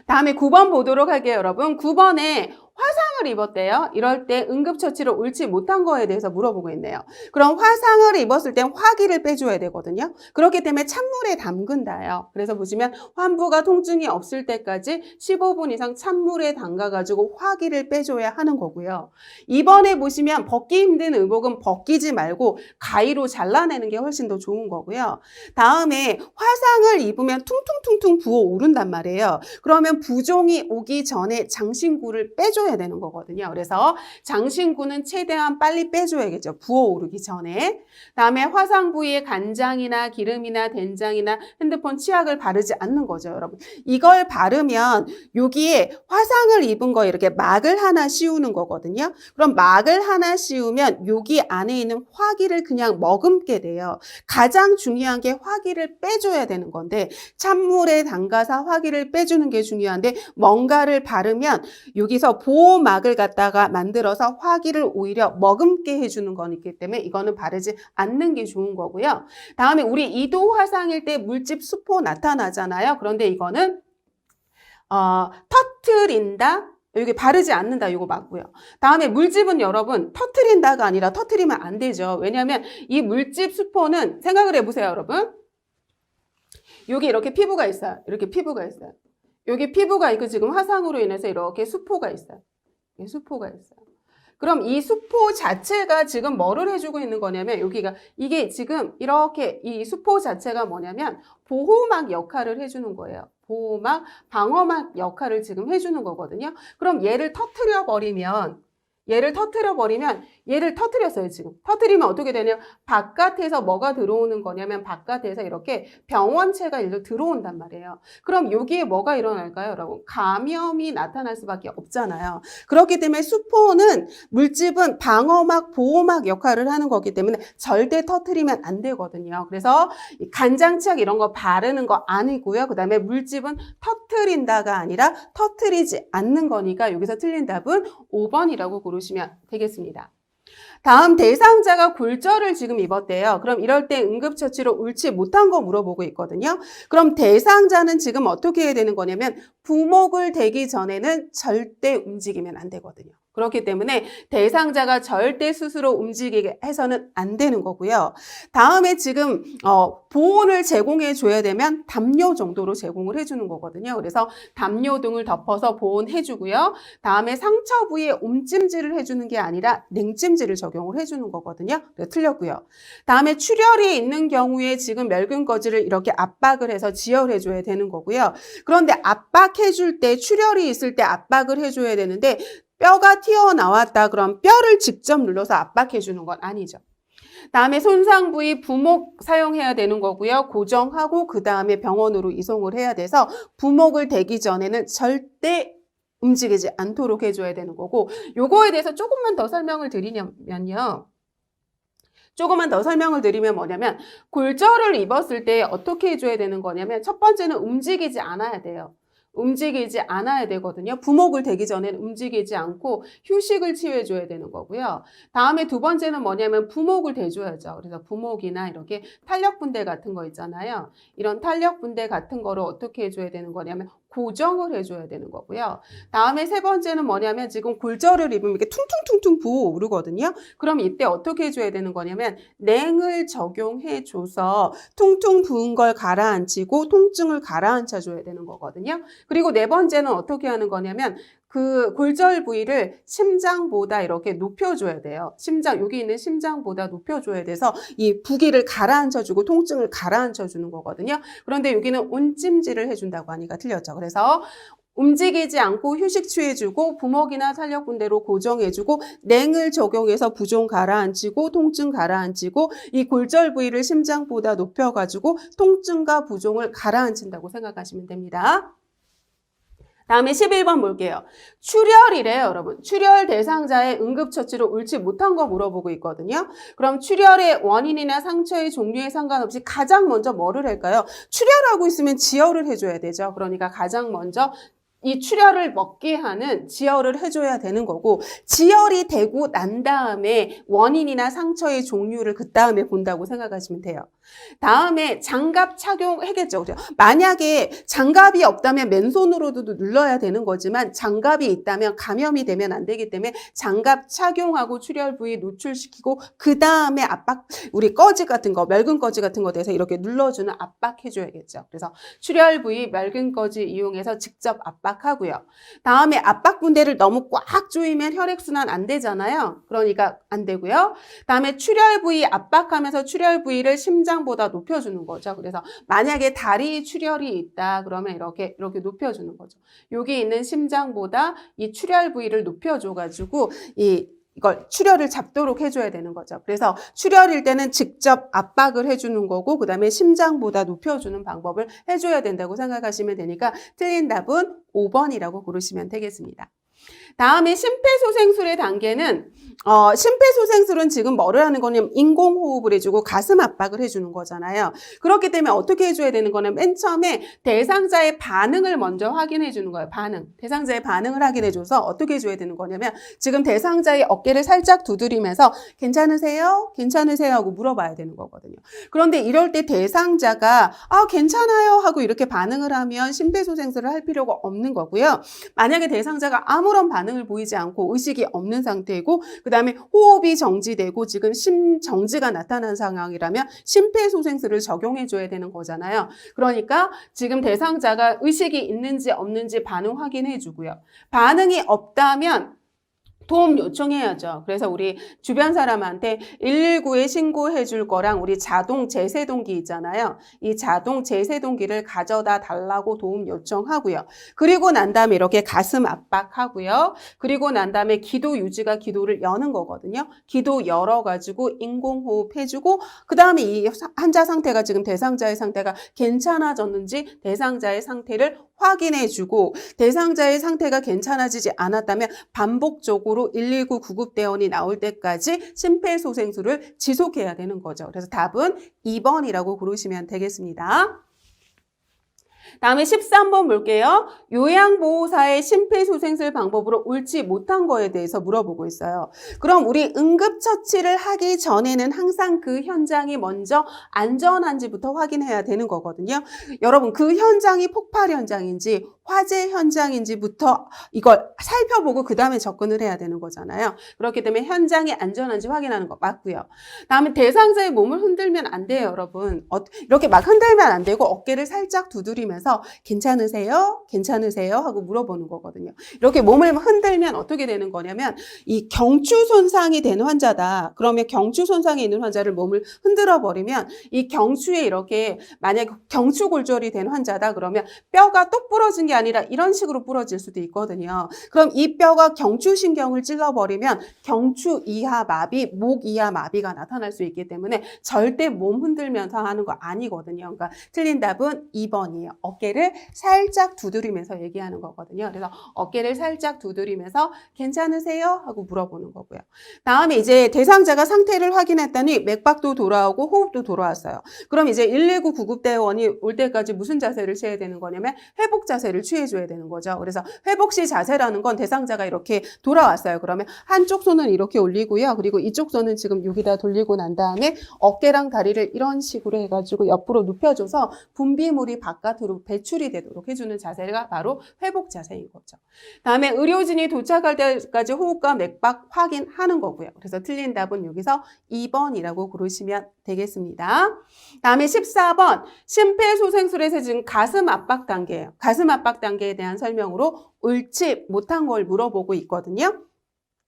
다음에 9번 보도록 할게요, 여러분. 9번에 화상을 입었대요. 이럴 때 응급처치로 옳지 못한 거에 대해서 물어보고 있네요. 그럼 화상을 입었을 땐 화기를 빼줘야 되거든요. 그렇기 때문에 찬물에 담근다요. 그래서 보시면 환부가 통증이 없을 때까지 15분 이상 찬물에 담가가지고 화기를 빼줘야 하는 거고요. 이번에 보시면 벗기 힘든 의복은 벗기지 말고 가위로 잘라내는 게 훨씬 더 좋은 거고요. 다음에 화상을 입으면 퉁퉁퉁퉁 부어오른단 말이에요. 그러면 부종이 오기 전에 장신구를 빼줘야 되는 거거든요. 그래서 장신구는 최대한 빨리 빼줘야겠죠. 부어오르기 전에. 다음에 화상 부위에 간장이나 기름이나 된장이나 핸드폰 치약을 바르지 않는 거죠, 여러분. 이걸 바르면 여기에 화상을 입은 거 이렇게 막을 하나 씌우는 거거든요. 그럼 막을 하나 씌우면 여기 안에 있는 화기를 그냥 머금게 돼요. 가장 중요한 게 화기를 빼줘야 되는 건데 찬물에 담가서 화기를 빼주는 게 중요한데 뭔가를 바르면 여기서 보호막을 갖다가 만들어서 화기를 오히려 머금게 해주는 거기 때문에 이거는 바르지 않는 게 좋은 거고요. 다음에 우리 이도 화상일 때 물집 수포 나타나잖아요. 그런데 이거는 터트린다. 여기 바르지 않는다 이거 맞고요. 다음에 물집은 여러분 터트린다가 아니라 터트리면 안 되죠. 왜냐하면 이 물집 수포는 생각을 해보세요, 여러분. 여기 이렇게 피부가 있어요. 이렇게 피부가 있어요. 여기 피부가 있고 지금 화상으로 인해서 이렇게 수포가 있어요. 수포가 있어요. 그럼 이 수포 자체가 지금 뭐를 해주고 있는 거냐면 여기가 이게 지금 이렇게 이 수포 자체가 뭐냐면 보호막 역할을 해주는 거예요. 보호막, 방어막 역할을 지금 해주는 거거든요. 그럼 얘를 터트려 버리면 얘를 터트렸어요, 지금. 터트리면 어떻게 되냐면 바깥에서 뭐가 들어오는 거냐면 바깥에서 이렇게 병원체가 일로 들어온단 말이에요. 그럼 여기에 뭐가 일어날까요, 여러분? 감염이 나타날 수밖에 없잖아요. 그렇기 때문에 수포는 물집은 방어막, 보호막 역할을 하는 거기 때문에 절대 터트리면 안 되거든요. 그래서 간장치약 이런 거 바르는 거 아니고요. 그 다음에 물집은 터트린다가 아니라 터트리지 않는 거니까 여기서 틀린 답은 5번이라고 고르시면 되겠습니다. 다음 대상자가 골절을 지금 입었대요. 그럼 이럴 때 응급처치로 옳지 못한 거 물어보고 있거든요. 그럼 대상자는 지금 어떻게 해야 되는 거냐면 부목을 대기 전에는 절대 움직이면 안 되거든요. 그렇기 때문에 대상자가 절대 스스로 움직이게 해서는 안 되는 거고요. 다음에 지금 보온을 제공해 줘야 되면 담요 정도로 제공을 해주는 거거든요. 그래서 담요 등을 덮어서 보온해 주고요. 다음에 상처 부위에 옴찜질을 해주는 게 아니라 냉찜질을 적용을 해주는 거거든요. 그래서 틀렸고요. 다음에 출혈이 있는 경우에 지금 멸균거즈를 이렇게 압박을 해서 지혈해 줘야 되는 거고요. 그런데 압박해 줄 때 출혈이 있을 때 압박을 해줘야 되는데 뼈가 튀어나왔다 그럼 뼈를 직접 눌러서 압박해 주는 건 아니죠. 다음에 손상 부위 부목 사용해야 되는 거고요. 고정하고 그 다음에 병원으로 이송을 해야 돼서 부목을 대기 전에는 절대 움직이지 않도록 해줘야 되는 거고 요거에 대해서 조금만 더 설명을 드리면요. 뭐냐면 골절을 입었을 때 어떻게 해줘야 되는 거냐면 첫 번째는 움직이지 않아야 돼요. 움직이지 않아야 되거든요. 부목을 대기 전에는 움직이지 않고 휴식을 취해줘야 되는 거고요. 다음에 두 번째는 뭐냐면 부목을 대줘야죠. 그래서 부목이나 이렇게 탄력분대 같은 거 있잖아요. 이런 탄력분대 같은 거를 어떻게 해줘야 되는 거냐면 고정을 해줘야 되는 거고요. 다음에 세 번째는 뭐냐면 지금 골절을 입으면 이렇게 퉁퉁퉁퉁 부어오르거든요. 그럼 이때 어떻게 해줘야 되는 거냐면 냉을 적용해줘서 퉁퉁 부은 걸 가라앉히고 통증을 가라앉혀줘야 되는 거거든요. 그리고 네 번째는 어떻게 하는 거냐면 그 골절 부위를 심장보다 이렇게 높여줘야 돼요. 여기 있는 심장보다 높여줘야 돼서 이 부기를 가라앉혀주고 통증을 가라앉혀주는 거거든요. 그런데 여기는 온찜질을 해준다고 하니까 틀렸죠. 그래서 움직이지 않고 휴식 취해주고 부목이나 탄력분대로 고정해주고 냉을 적용해서 부종 가라앉히고 통증 가라앉히고 이 골절 부위를 심장보다 높여가지고 통증과 부종을 가라앉힌다고 생각하시면 됩니다. 다음에 11번 볼게요. 출혈이래요, 여러분. 출혈 대상자의 응급처치로 옳지 못한 거 물어보고 있거든요. 그럼 출혈의 원인이나 상처의 종류에 상관없이 가장 먼저 뭐를 할까요? 출혈하고 있으면 지혈을 해줘야 되죠. 그러니까 가장 먼저 이 출혈을 먹게 하는 지혈을 해줘야 되는 거고, 지혈이 되고 난 다음에 원인이나 상처의 종류를 그 다음에 본다고 생각하시면 돼요. 다음에 장갑 착용하겠죠. 만약에 장갑이 없다면 맨손으로도 눌러야 되는 거지만 장갑이 있다면 감염이 되면 안 되기 때문에 장갑 착용하고 출혈 부위 노출시키고 그 다음에 압박, 우리 꺼지 같은 거, 멸근 꺼지 같은 거 대해서 이렇게 눌러주는 압박해줘야겠죠. 그래서 출혈 부위 멸근 꺼지 이용해서 직접 압박하고요. 다음에 압박 분대를 너무 꽉 조이면 혈액순환 안 되잖아요. 그러니까 안 되고요. 다음에 출혈 부위 압박하면서 출혈 부위를 심장보다 높여주는 거죠. 그래서 만약에 다리 출혈이 있다 그러면 이렇게 높여주는 거죠. 여기 있는 심장보다 이 출혈 부위를 높여줘가지고 이걸 출혈을 잡도록 해줘야 되는 거죠. 그래서 출혈일 때는 직접 압박을 해주는 거고 그 다음에 심장보다 높여주는 방법을 해줘야 된다고 생각하시면 되니까 틀린 답은 5번이라고 고르시면 되겠습니다. 다음에 심폐소생술의 단계는 심폐소생술은 지금 뭐를 하는 거냐면 인공호흡을 해주고 가슴 압박을 해주는 거잖아요. 그렇기 때문에 어떻게 해줘야 되는 거는 맨 처음에 대상자의 반응을 먼저 확인해 주는 거예요. 대상자의 반응을 확인해줘서 어떻게 해줘야 되는 거냐면 지금 대상자의 어깨를 살짝 두드리면서 괜찮으세요? 괜찮으세요? 하고 물어봐야 되는 거거든요. 그런데 이럴 때 대상자가 괜찮아요 하고 이렇게 반응을 하면 심폐소생술을 할 필요가 없는 거고요. 만약에 대상자가 아무런 반응을 보이지 않고 의식이 없는 상태이고 그 다음에 호흡이 정지되고 지금 심정지가 나타난 상황이라면 심폐소생술을 적용해 줘야 되는 거잖아요. 그러니까 지금 대상자가 의식이 있는지 없는지 반응 확인해 주고요. 반응이 없다면 도움 요청해야죠. 그래서 우리 주변 사람한테 119에 신고해 줄 거랑 우리 자동 제세동기 있잖아요. 이 자동 제세동기를 가져다 달라고 도움 요청하고요. 그리고 난 다음에 이렇게 가슴 압박하고요. 그리고 난 다음에 기도 유지가 기도를 여는 거거든요. 기도 열어가지고 인공호흡 해주고 그 다음에 이 환자 상태가 지금 대상자의 상태가 괜찮아졌는지 대상자의 상태를 확인해주고 대상자의 상태가 괜찮아지지 않았다면 반복적으로 119 구급대원이 나올 때까지 심폐소생술을 지속해야 되는 거죠. 그래서 답은 2번이라고 고르시면 되겠습니다. 다음에 13번 볼게요. 요양보호사의 심폐소생술 방법으로 옳지 못한 거에 대해서 물어보고 있어요. 그럼 우리 응급처치를 하기 전에는 항상 그 현장이 먼저 안전한지부터 확인해야 되는 거거든요. 여러분 그 현장이 폭발 현장인지 화재 현장인지부터 이걸 살펴보고 그 다음에 접근을 해야 되는 거잖아요. 그렇기 때문에 현장이 안전한지 확인하는 거 맞고요. 다음에 대상자의 몸을 흔들면 안 돼요, 여러분. 이렇게 막 흔들면 안 되고 어깨를 살짝 두드리면서 괜찮으세요? 괜찮으세요? 하고 물어보는 거거든요. 이렇게 몸을 흔들면 어떻게 되는 거냐면 이 경추 손상이 된 환자다. 그러면 경추 손상이 있는 환자를 몸을 흔들어 버리면 이 경추에 이렇게 만약 경추 골절이 된 환자다 그러면 뼈가 똑 부러진 게 아니라 이런 식으로 부러질 수도 있거든요. 그럼 이 뼈가 경추신경을 찔러버리면 경추 이하 마비, 목 이하 마비가 나타날 수 있기 때문에 절대 몸 흔들면서 하는 거 아니거든요. 그러니까 틀린 답은 2번이에요. 어깨를 살짝 두드리면서 얘기하는 거거든요. 그래서 어깨를 살짝 두드리면서 괜찮으세요? 하고 물어보는 거고요. 다음에 이제 대상자가 상태를 확인했더니 맥박도 돌아오고 호흡도 돌아왔어요. 그럼 이제 119 구급대원이 올 때까지 무슨 자세를 취해야 되는 거냐면 회복 자세를 취해줘야 되는 거죠. 그래서 회복 시 자세라는 건 대상자가 이렇게 돌아왔어요. 그러면 한쪽 손은 이렇게 올리고요. 그리고 이쪽 손은 지금 여기다 돌리고 난 다음에 어깨랑 다리를 이런 식으로 해가지고 옆으로 눕혀줘서 분비물이 바깥으로 배출이 되도록 해주는 자세가 바로 회복 자세인 거죠. 다음에 의료진이 도착할 때까지 호흡과 맥박 확인하는 거고요. 그래서 틀린 답은 여기서 2번이라고 고르시면 되겠습니다. 다음에 14번 심폐소생술에서 지금 가슴 압박 단계예요. 가슴 압박 단계에 대한 설명으로 옳지 못한 걸 물어보고 있거든요.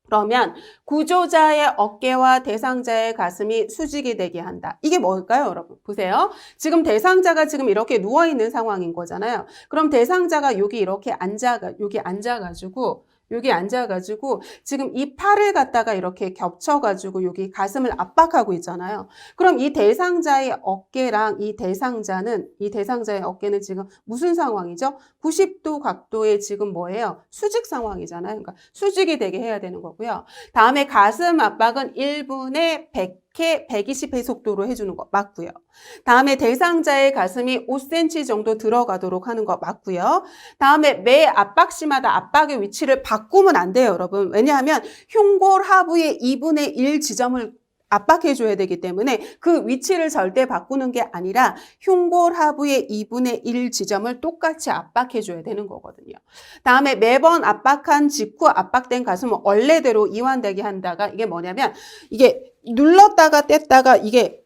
그러면 구조자의 어깨와 대상자의 가슴이 수직이 되게 한다. 이게 뭘까요, 여러분? 보세요. 지금 대상자가 지금 이렇게 누워있는 상황인 거잖아요. 그럼 대상자가 여기 앉아가지고 지금 이 팔을 갖다가 이렇게 겹쳐가지고 여기 가슴을 압박하고 있잖아요. 그럼 이 대상자의 어깨랑 이 대상자의 어깨는 지금 무슨 상황이죠? 90도 각도의 지금 뭐예요? 수직 상황이잖아요. 그러니까 수직이 되게 해야 되는 거고요. 다음에 가슴 압박은 1분에 100 이렇게 120회 속도로 해주는 거 맞고요. 다음에 대상자의 가슴이 5cm 정도 들어가도록 하는 거 맞고요. 다음에 매 압박시마다 압박의 위치를 바꾸면 안 돼요, 여러분. 왜냐하면 흉골 하부의 2분의 1 지점을 압박해줘야 되기 때문에 그 위치를 절대 바꾸는 게 아니라 흉골 하부의 2분의 1 지점을 똑같이 압박해줘야 되는 거거든요. 다음에 매번 압박한 직후 압박된 가슴은 원래대로 이완되게 한다가 이게 뭐냐면 이게 눌렀다가 뗐다가 이게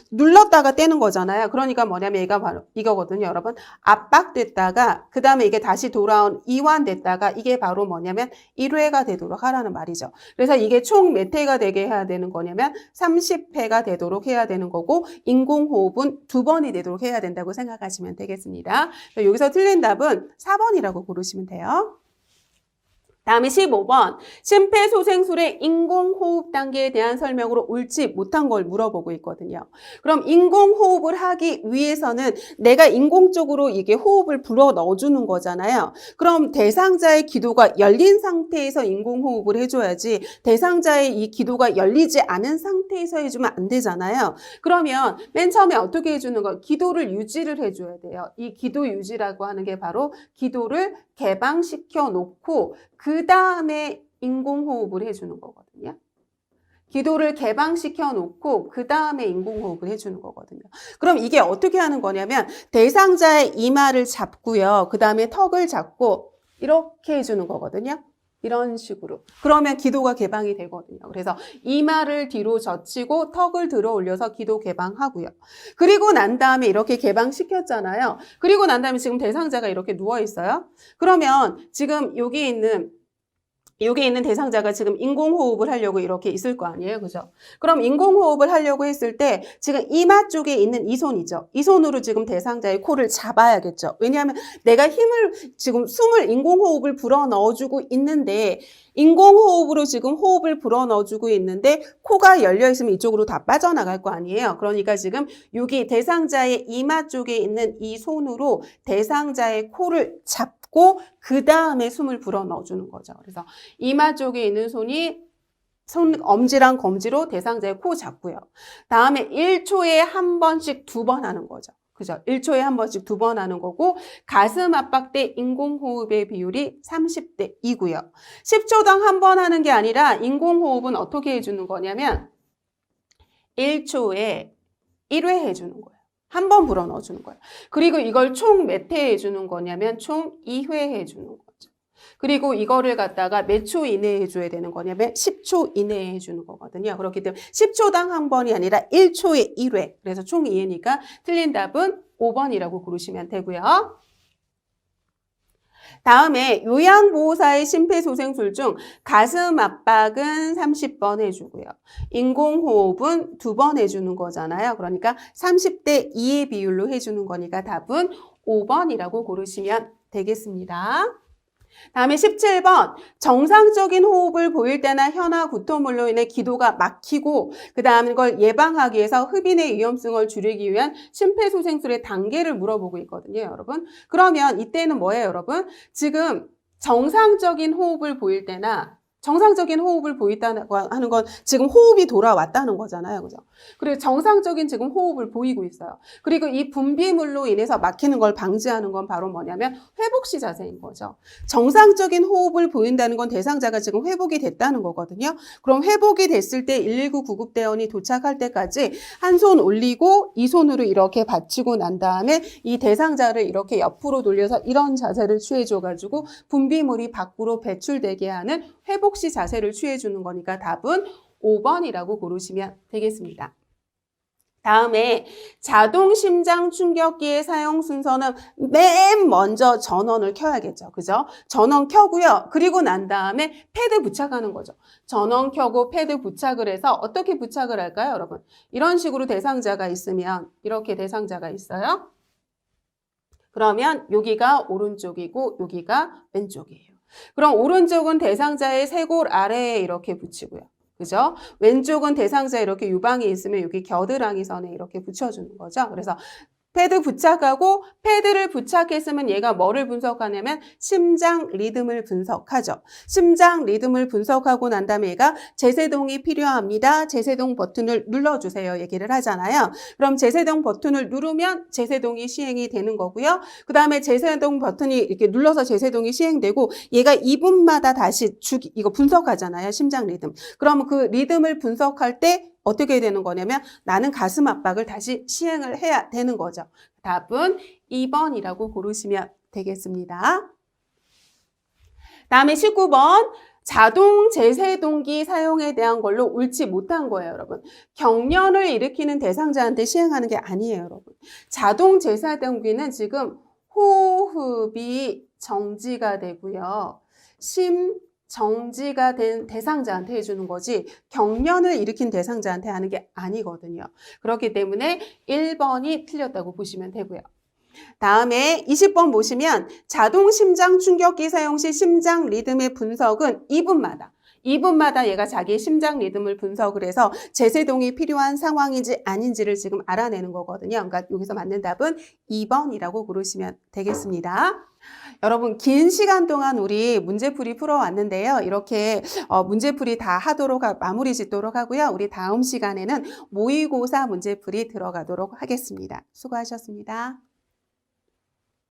눌렀다가 떼는 거잖아요. 그러니까 뭐냐면 얘가 바로 이거거든요, 여러분. 압박됐다가 그 다음에 이게 다시 돌아온 이완됐다가 이게 바로 뭐냐면 1회가 되도록 하라는 말이죠. 그래서 이게 총 몇 회가 되게 해야 되는 거냐면 30회가 되도록 해야 되는 거고 인공호흡은 2번이 되도록 해야 된다고 생각하시면 되겠습니다. 여기서 틀린 답은 4번이라고 고르시면 돼요. 다음에 15번. 심폐소생술의 인공호흡 단계에 대한 설명으로 옳지 못한 걸 물어보고 있거든요. 그럼 인공호흡을 하기 위해서는 내가 인공적으로 이게 호흡을 불어 넣어주는 거잖아요. 그럼 대상자의 기도가 열린 상태에서 인공호흡을 해줘야지 대상자의 이 기도가 열리지 않은 상태에서 해주면 안 되잖아요. 그러면 맨 처음에 어떻게 해주는 거? 기도를 유지를 해줘야 돼요. 이 기도 유지라고 하는 게 바로 기도를 개방시켜 놓고 그 다음에 인공호흡을 해주는 거거든요. 기도를 개방시켜 놓고 그 다음에 인공호흡을 해주는 거거든요. 그럼 이게 어떻게 하는 거냐면 대상자의 이마를 잡고요. 그 다음에 턱을 잡고 이렇게 해주는 거거든요. 이런 식으로. 그러면 기도가 개방이 되거든요. 그래서 이마를 뒤로 젖히고 턱을 들어 올려서 기도 개방하고요. 그리고 난 다음에 이렇게 개방시켰잖아요. 그리고 난 다음에 지금 대상자가 이렇게 누워 있어요. 그러면 지금 여기 있는 대상자가 지금 인공호흡을 하려고 이렇게 있을 거 아니에요. 그죠? 그럼 인공호흡을 하려고 했을 때 지금 이마 쪽에 있는 이 손이죠. 이 손으로 지금 대상자의 코를 잡아야겠죠. 왜냐하면 내가 지금 숨을 인공호흡을 불어 넣어주고 있는데 인공호흡으로 지금 호흡을 불어 넣어주고 있는데 코가 열려 있으면 이쪽으로 다 빠져나갈 거 아니에요. 그러니까 지금 여기 대상자의 이마 쪽에 있는 이 손으로 대상자의 코를 잡고 그 다음에 숨을 불어 넣어주는 거죠. 그래서 이마 쪽에 있는 손이 엄지랑 검지로 대상자의 코 잡고요. 다음에 1초에 한 번씩 2번 하는 거죠. 그죠? 1초에 한 번씩 2번 하는 거고 가슴 압박 대 인공호흡의 비율이 30대 2고요. 10초당 한 번 하는 게 아니라 인공호흡은 어떻게 해주는 거냐면 1초에 1회 해주는 거예요. 한 번 불어 넣어주는 거예요. 그리고 이걸 총 몇 회 해주는 거냐면 총 2회 해주는 거죠. 그리고 이거를 갖다가 몇 초 이내에 해줘야 되는 거냐면 10초 이내에 해주는 거거든요. 그렇기 때문에 10초당 한 번이 아니라 1초에 1회. 그래서 총 2회니까 틀린 답은 5번이라고 고르시면 되고요. 다음에 요양보호사의 심폐소생술 중 가슴 압박은 30번 해주고요. 인공호흡은 2번 해주는 거잖아요. 그러니까 30대 2의 비율로 해주는 거니까 답은 5번이라고 고르시면 되겠습니다. 다음에 17번. 정상적인 호흡을 보일 때나 혀나 구토물로 인해 기도가 막히고 그 다음 걸 예방하기 위해서 흡인의 위험성을 줄이기 위한 심폐소생술의 단계를 물어보고 있거든요, 여러분. 그러면 이때는 뭐예요, 여러분? 지금 정상적인 호흡을 보일 때나 정상적인 호흡을 보인다고 하는 건 지금 호흡이 돌아왔다는 거잖아요. 그죠? 그리고 정상적인 지금 호흡을 보이고 있어요. 그리고 이 분비물로 인해서 막히는 걸 방지하는 건 바로 뭐냐면 회복시 자세인 거죠. 정상적인 호흡을 보인다는 건 대상자가 지금 회복이 됐다는 거거든요. 그럼 회복이 됐을 때 119 구급대원이 도착할 때까지 한 손 올리고 이 손으로 이렇게 받치고 난 다음에 이 대상자를 이렇게 옆으로 돌려서 이런 자세를 취해줘가지고 분비물이 밖으로 배출되게 하는 회복시 자세를 취해주는 거니까 답은 5번이라고 고르시면 되겠습니다. 다음에 자동 심장 충격기의 사용 순서는 맨 먼저 전원을 켜야겠죠. 그죠? 전원 켜고요. 그리고 난 다음에 패드 부착하는 거죠. 전원 켜고 패드 부착을 해서 어떻게 부착을 할까요, 여러분? 이런 식으로 대상자가 있으면 이렇게 대상자가 있어요. 그러면 여기가 오른쪽이고 여기가 왼쪽이에요. 그럼 오른쪽은 대상자의 쇄골 아래에 이렇게 붙이고요. 그죠? 왼쪽은 대상자 이렇게 유방이 있으면 여기 겨드랑이 선에 이렇게 붙여주는 거죠. 그래서 패드 부착하고 패드를 부착했으면 얘가 뭐를 분석하냐면 심장 리듬을 분석하죠. 심장 리듬을 분석하고 난 다음에 얘가 제세동이 필요합니다. 제세동 버튼을 눌러주세요. 얘기를 하잖아요. 그럼 제세동 버튼을 누르면 제세동이 시행이 되는 거고요. 그 다음에 제세동 버튼이 이렇게 눌러서 제세동이 시행되고 얘가 2분마다 다시 이거 분석하잖아요. 심장 리듬. 그럼 그 리듬을 분석할 때 어떻게 되는 거냐면 나는 가슴 압박을 다시 시행을 해야 되는 거죠. 답은 2번이라고 고르시면 되겠습니다. 다음에 19번. 자동 제세동기 사용에 대한 걸로 옳지 못한 거예요, 여러분. 경련을 일으키는 대상자한테 시행하는 게 아니에요, 여러분. 자동 제세동기는 지금 호흡이 정지가 되고요. 정지가 된 대상자한테 해주는 거지 경련을 일으킨 대상자한테 하는 게 아니거든요. 그렇기 때문에 1번이 틀렸다고 보시면 되고요. 다음에 20번 보시면 자동 심장 충격기 사용 시 심장 리듬의 분석은 2분마다 얘가 자기의 심장 리듬을 분석을 해서 제세동이 필요한 상황인지 아닌지를 지금 알아내는 거거든요. 그러니까 여기서 맞는 답은 2번이라고 고르시면 되겠습니다. 여러분 긴 시간 동안 우리 문제풀이 풀어왔는데요. 이렇게 문제풀이 다 마무리 짓도록 하고요. 우리 다음 시간에는 모의고사 문제풀이 들어가도록 하겠습니다. 수고하셨습니다.